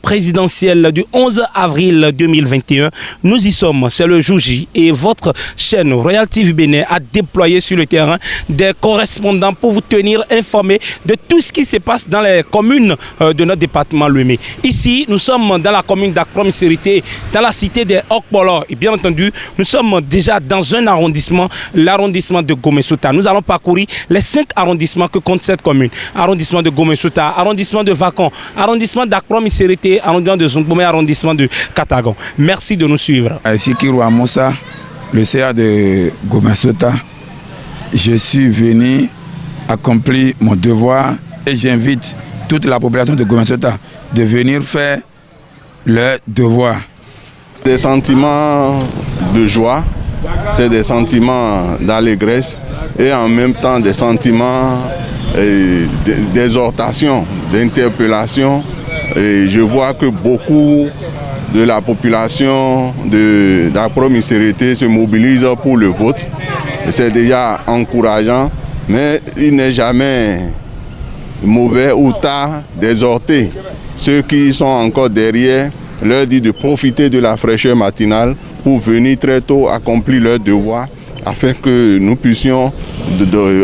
présidentielle du 11 avril 2021. Nous y sommes, c'est le jour J et votre chaîne Royal TV Bénin a déployé sur le terrain des correspondants pour vous tenir informés de tout ce qui se passe dans les communes de notre département Lomé. Ici, nous sommes dans la commune d'Akrom-Sérité, dans la cité des Okpolo. Et bien entendu, nous sommes déjà dans un arrondissement, l'arrondissement de Gomesouta. Nous allons parcourir les 5 arrondissements que compte cette commune. Arrondissement de Gomesouta, arrondissement de Vakon, arrondissement d'Akrom-Sérité, arrondissement de Zongbomé, arrondissement de Katagon. Merci de nous suivre. Ici Kirwa Moussa, le CA de Gomesouta. Je suis venu accomplir mon devoir et j'invite toute la population de Gomesouta de venir faire leur devoir. Des sentiments de joie, c'est des sentiments d'allégresse et en même temps des sentiments d'exhortation, d'interpellation. Et je vois que beaucoup de la population d'Akrom-Sérité se mobilise pour le vote. C'est déjà encourageant, mais il n'est jamais mauvais ou tard d'exhorter ceux qui sont encore derrière, leur dit de profiter de la fraîcheur matinale pour venir très tôt accomplir leur devoir afin que nous puissions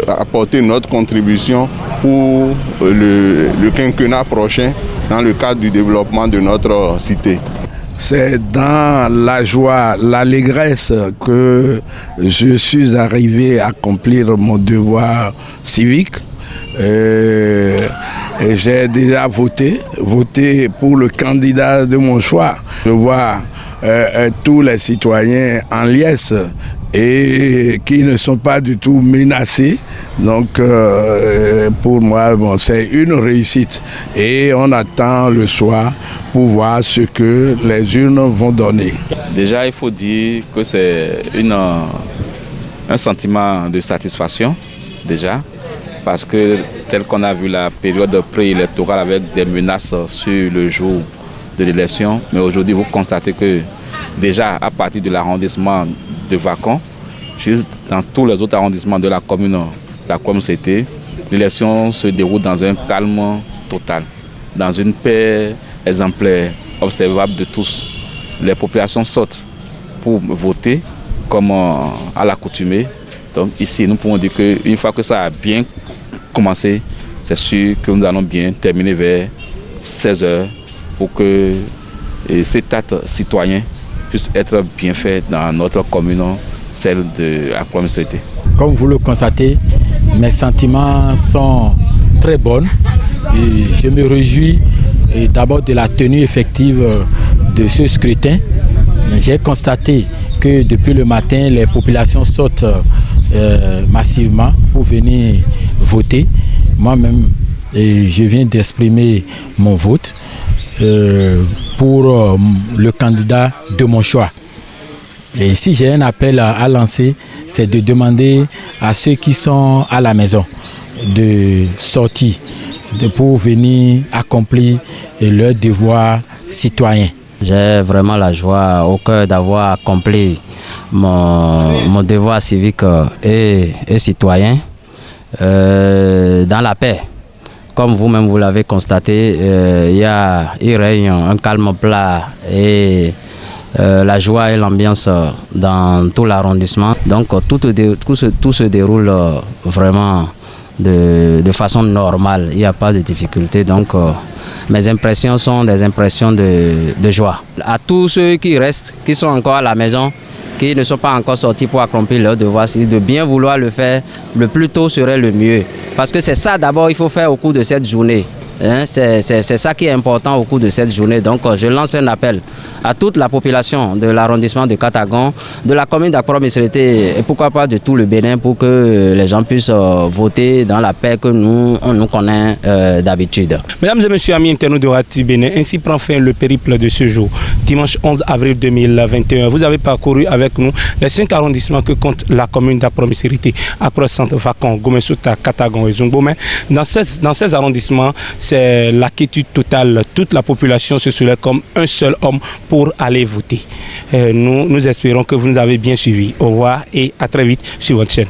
apporter notre contribution pour le quinquennat prochain dans le cadre du développement de notre cité. C'est dans la joie, l'allégresse que je suis arrivé à accomplir mon devoir civique. Et j'ai déjà voté pour le candidat de mon choix. Je vois tous les citoyens en liesse et qui ne sont pas du tout menacés. Donc pour moi, bon, c'est une réussite. Et on attend le soir pour voir ce que les urnes vont donner. Déjà, il faut dire que c'est un sentiment de satisfaction, déjà. Parce que tel qu'on a vu la période préélectorale avec des menaces sur le jour de l'élection, mais aujourd'hui vous constatez que déjà à partir de l'arrondissement de Vakon, juste dans tous les autres arrondissements de la commune d'Akrom-Sérité, l'élection se déroule dans un calme total, dans une paix exemplaire, observable de tous. Les populations sortent pour voter comme à l'accoutumée. Donc ici, nous pouvons dire qu'une fois que ça a bien commencé, c'est sûr que nous allons bien terminer vers 16h pour que cet acte citoyen puisse être bien fait dans notre commune, celle de Akrom-Sérité. Comme vous le constatez, mes sentiments sont très bons et je me réjouis d'abord de la tenue effective de ce scrutin. J'ai constaté que depuis le matin, les populations sortent massivement pour venir voter. Moi-même, je viens d'exprimer mon vote pour le candidat de mon choix. Et si j'ai un appel à lancer, c'est de demander à ceux qui sont à la maison de sortir pour venir accomplir leur devoir citoyen. J'ai vraiment la joie au cœur d'avoir accompli mon devoir civique et citoyen dans la paix. Comme vous-même vous l'avez constaté, il règne un calme plat et la joie et l'ambiance dans tout l'arrondissement. Donc tout se déroule vraiment de façon normale, il n'y a pas de difficulté. Donc mes impressions sont des impressions de joie. À tous ceux qui restent, qui sont encore à la maison, qui ne sont pas encore sortis pour accomplir leur devoir, c'est de bien vouloir le faire le plus tôt serait le mieux. Parce que c'est ça d'abord il faut faire au cours de cette journée. C'est ça qui est important au cours de cette journée. Donc je lance un appel à toute la population de l'arrondissement de Katagon, de la commune d'Akrom-Sérité et pourquoi pas de tout le Bénin pour que les gens puissent voter dans la paix que nous connaît d'habitude. Mesdames et messieurs, amis internautes de Royal TV Bénin, ainsi prend fin le périple de ce jour, dimanche 11 avril 2021. Vous avez parcouru avec nous les 5 arrondissements que compte la commune d'Akrom-Sérité, Akro-Centre, Vakon, Gomesouta, Katagon et Zongbomé. Dans ces arrondissements, c'est la quiétude totale. Toute la population se soulève comme un seul homme pour aller voter. Nous espérons que vous nous avez bien suivis. Au revoir et à très vite sur votre chaîne.